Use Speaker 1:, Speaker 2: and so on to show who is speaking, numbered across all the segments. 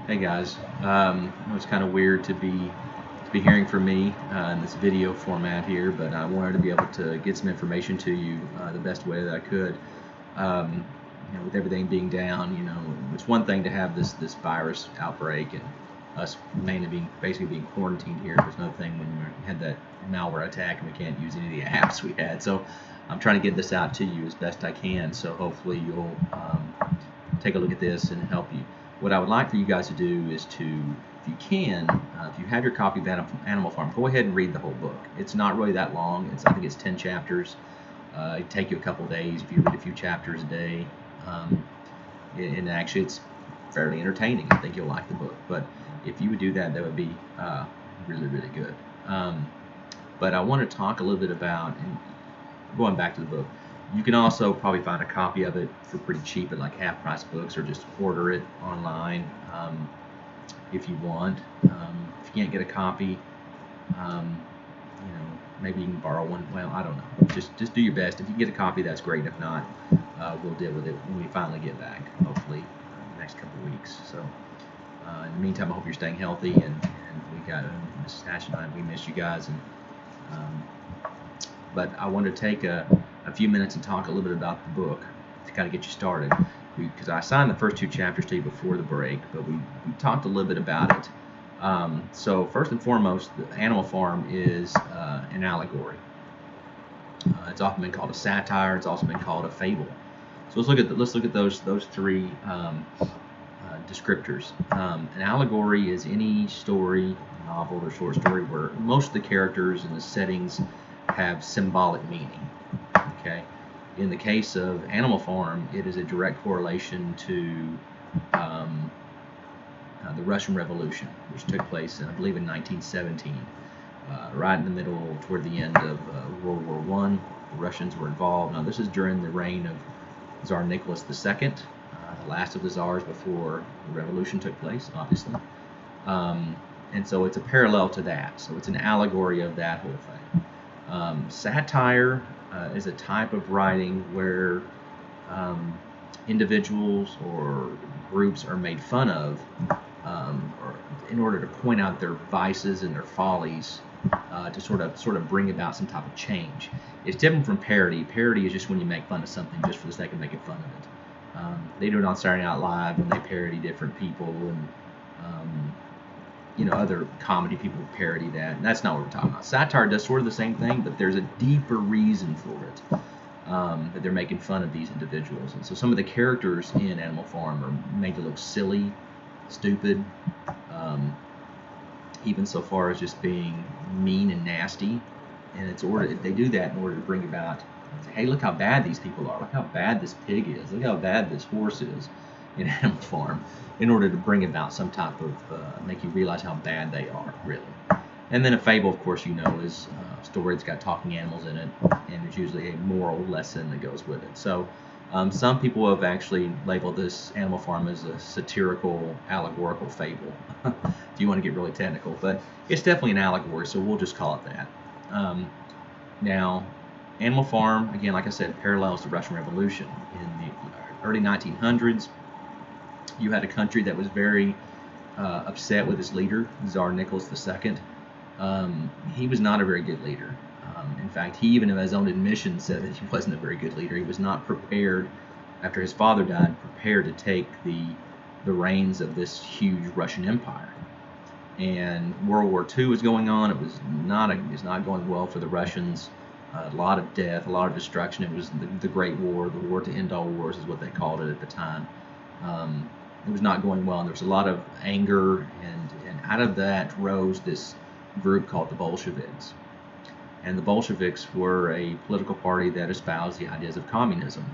Speaker 1: Hey guys, it was kind of weird to be hearing from me in this video format here, but I wanted to be able to get some information to you the best way that I could. Um, with everything being down, it's one thing to have this virus outbreak and us mainly basically being quarantined here. There's another thing when we had that malware attack and we can't use any of the apps we had. So I'm trying to get this out to you as best I can. So hopefully you'll take a look at this and help you. What I would like for you guys to do is to, if you can, if you have your copy of Animal Farm, go ahead and read the whole book. It's not really that long. I think it's 10 chapters. It'd take you a couple days if you read a few chapters a day. And actually, it's fairly entertaining. I think you'll like the book. But if you would do that, that would be really, really good. But I want to talk a little bit about, and going back to the book, you can also probably find a copy of it for pretty cheap at like half price books, or just order it online if you want. If you can't get a copy, maybe you can borrow one. Well, I don't know. Just do your best. If you get a copy, that's great. If not, we'll deal with it when we finally get back, hopefully in the next couple of weeks. So in the meantime, I hope you're staying healthy, and we got Mrs. Hatch and I, we miss you guys. But I want to take a few minutes and talk a little bit about the book to kind of get you started, because I assigned the first two chapters to you before the break, but we talked a little bit about it. So first and foremost, the Animal Farm is an allegory. It's often been called a satire. It's also been called a fable. So let's look at those three descriptors. An allegory is any story, novel, or short story where most of the characters and the settings have symbolic meaning. Okay. In the case of Animal Farm, it is a direct correlation to the Russian Revolution, which took place, I believe, in 1917, right in the middle, toward the end of World War I. The Russians were involved. Now, this is during the reign of Tsar Nicholas II, the last of the czars before the revolution took place, obviously. And so it's a parallel to that. So it's an allegory of that whole thing. Satire is a type of writing where individuals or groups are made fun of or in order to point out their vices and their follies to sort of bring about some type of change. It's different from parody. Parody is just when you make fun of something just for the sake of making fun of it. They do it on Saturday Night Live when they parody different people, and other comedy people parody that. And that's not what we're talking about. Satire does sort of the same thing, but there's a deeper reason for it. That they're making fun of these individuals. And so some of the characters in Animal Farm are made to look silly, stupid, even so far as just being mean and nasty. And they do that in order to bring about, hey, look how bad these people are. Look how bad this pig is. Look how bad this horse is in Animal Farm, in order to bring about some type of, make you realize how bad they are, really. And then a fable, of course, is a story that's got talking animals in it, and there's usually a moral lesson that goes with it. So some people have actually labeled this Animal Farm as a satirical, allegorical fable, if you want to get really technical. But it's definitely an allegory, so we'll just call it that. Now, Animal Farm, again, like I said, parallels the Russian Revolution. In the early 1900s, you had a country that was very upset with its leader, Tsar Nicholas II. He was not a very good leader. In fact, he even in his own admission said that he wasn't a very good leader. He was not prepared, after his father died, prepared to take the reins of this huge Russian Empire. And World War II was going on. It was not going well for the Russians. A lot of death, a lot of destruction. It was the Great War, the war to end all wars is what they called it at the time. It was not going well, and there was a lot of anger, and out of that rose this group called the Bolsheviks. And the Bolsheviks were a political party that espoused the ideas of communism.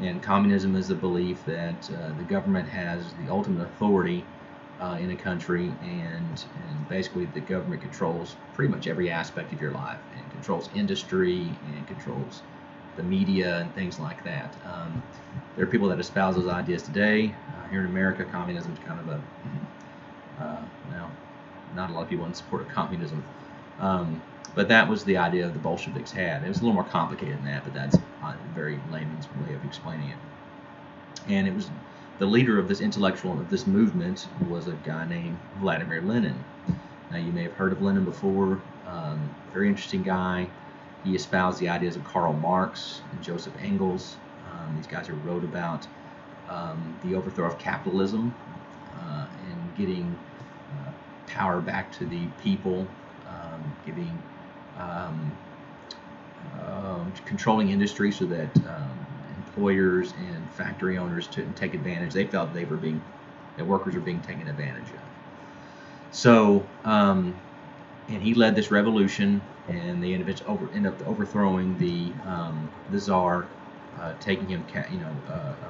Speaker 1: And communism is the belief that the government has the ultimate authority in a country, and basically the government controls pretty much every aspect of your life, and controls industry, and controls the media, and things like that. There are people that espouse those ideas today. Here in America, communism is kind of not a lot of people in support of communism. But that was the idea the Bolsheviks had. It was a little more complicated than that, but that's a very layman's way of explaining it. And it was the leader of this movement was a guy named Vladimir Lenin. Now, you may have heard of Lenin before. Very interesting guy. He espoused the ideas of Karl Marx and Joseph Engels. These guys who wrote about the overthrow of capitalism and getting power back to the people, giving controlling industry so that employers and factory owners to take advantage. They felt that workers were being taken advantage of. So, and he led this revolution, and they ended up overthrowing the Tsar, taking him,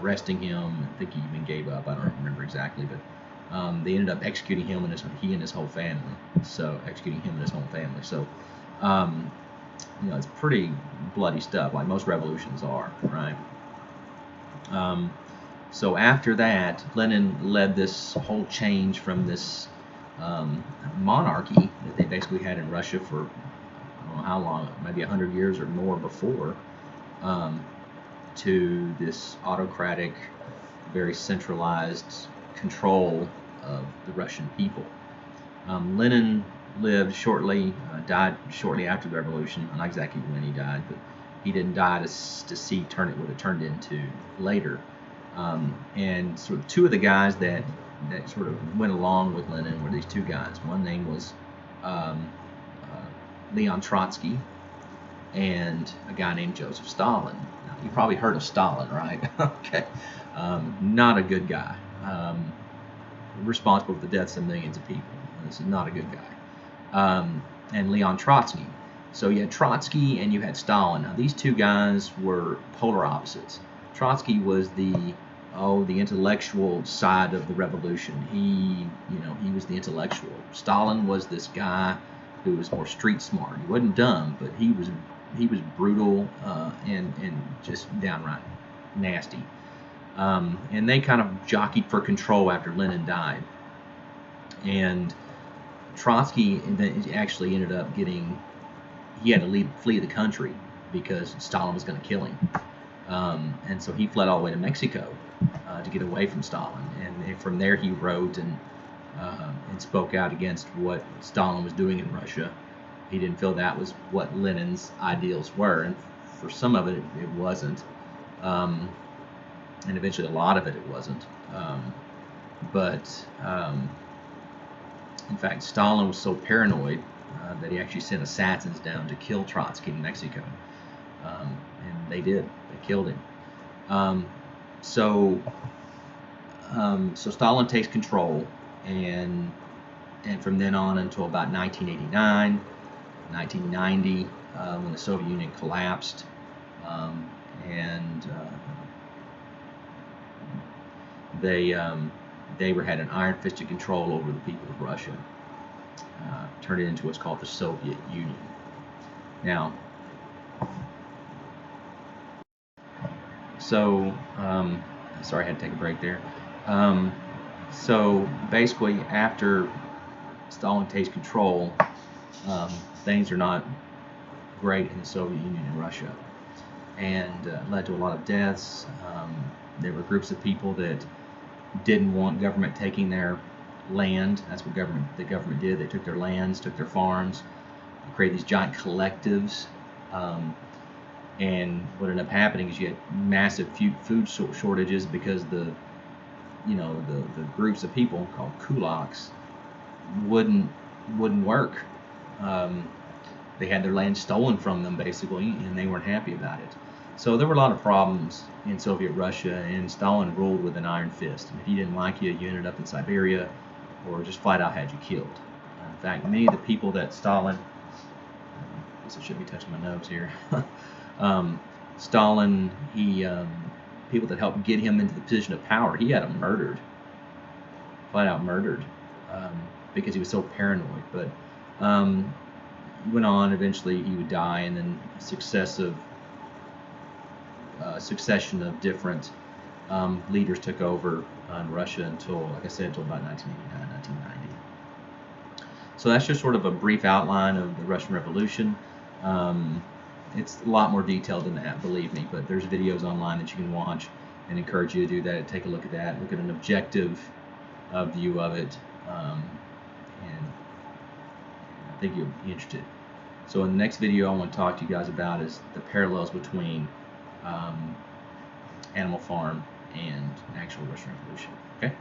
Speaker 1: arresting him. I think he even gave up. I don't remember exactly, but they ended up executing him and his whole family. So, it's pretty bloody stuff, like most revolutions are, right? So after that, Lenin led this whole change from this monarchy that they basically had in Russia for I don't know how long, maybe 100 years or more before, to this autocratic, very centralized control of the Russian people. Lenin died shortly after the revolution. Not exactly when he died, but he didn't die to see what it turned into later. And sort of two of the guys that sort of went along with Lenin were these two guys. One name was Leon Trotsky, and a guy named Joseph Stalin. Now, you probably heard of Stalin, right? Okay. Not a good guy. Responsible for the deaths of millions of people. This is not a good guy. And Leon Trotsky. So you had Trotsky and you had Stalin. Now these two guys were polar opposites. Trotsky was the intellectual side of the revolution. He was the intellectual. Stalin was this guy who was more street smart. He wasn't dumb, but he was brutal and just downright nasty. And they kind of jockeyed for control after Lenin died. And Trotsky actually ended up he had to flee the country because Stalin was going to kill him. And so he fled all the way to Mexico to get away from Stalin. And from there he wrote and spoke out against what Stalin was doing in Russia. He didn't feel that was what Lenin's ideals were. And for some of it, it wasn't. And eventually a lot of it wasn't. In fact, Stalin was so paranoid that he actually sent assassins down to kill Trotsky in Mexico. And they did. They killed him. So Stalin takes control, and from then on until about 1989, 1990, when the Soviet Union collapsed, and they had an iron-fisted control over the people of Russia. Turned it into what's called the Soviet Union. Now, sorry, I had to take a break there. So basically, after Stalin takes control, things are not great in the Soviet Union and Russia, and led to a lot of deaths. There were groups of people that didn't want government taking their land. That's what the government did. They took their lands, took their farms, created these giant collectives. And what ended up happening is you had massive food shortages because the groups of people called kulaks wouldn't work. They had their land stolen from them basically, and they weren't happy about it. So there were a lot of problems in Soviet Russia, and Stalin ruled with an iron fist. And if he didn't like you, you ended up in Siberia, or just flat out had you killed. In fact, many of the people that Stalin, I guess I should be touching my nose here. Stalin, people that helped get him into the position of power, he had them murdered, flat out murdered, because he was so paranoid. But he went on. Eventually, he would die, and then succession of different leaders took over in Russia until, like I said, until about 1989, 1990. So that's just sort of a brief outline of the Russian Revolution. It's a lot more detailed than that, believe me, but there's videos online that you can watch. and encourage you to do that. Take a look at that. Look at an objective view of it, and I think you'll be interested. So in the next video, I want to talk to you guys about is the parallels between Animal Farm and actual Russian Revolution. Okay.